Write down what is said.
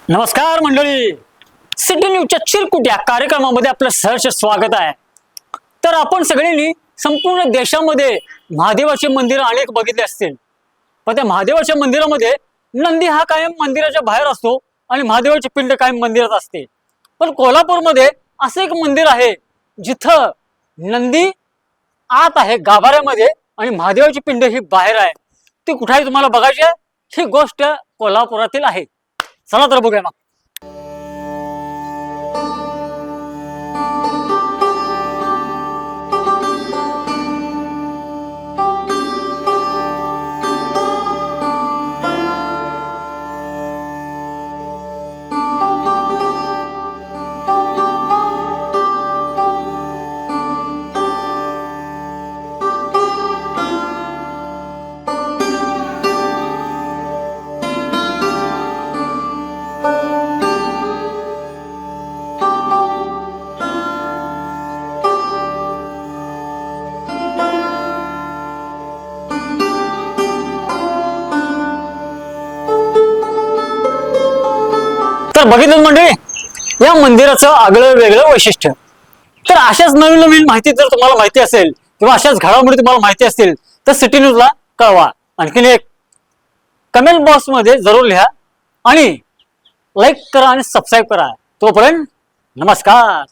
नमस्कार मंडळी, सिटी न्यूजच्या चिरकुट या कार्यक्रमामध्ये आपलं सहर्ष स्वागत आहे। तर आपण सगळ्यांनी संपूर्ण देशामध्ये महादेवाचे मंदिर अनेक बघितले असतील, पण त्या महादेवाच्या मंदिरामध्ये नंदी हा कायम मंदिराच्या बाहेर असतो आणि महादेवाची पिंड कायम मंदिरात असते। पण कोल्हापूरमध्ये असं एक मंदिर आहे जिथं नंदी आत आहे गाभाऱ्यामध्ये आणि महादेवाची पिंड ही बाहेर आहे। ती कुठे आहे तुम्हाला बघायची आहे? ही गोष्ट कोल्हापुरातील आहे। चला तर बघूया मग। तर बघितलं मंडळी, या मंदिराचं आगळं वेगळं वैशिष्ट्य। तर अशाच नवीन नवीन माहिती जर तुम्हाला माहिती असेल किंवा अशाच घडामोडी तुम्हाला माहिती असतील तर सिटी न्यूजला कळवा। आणखीन एक कमेंट बॉक्स मध्ये जरूर लिहा आणि लाईक करा आणि सबस्क्राईब करा। तोपर्यंत नमस्कार।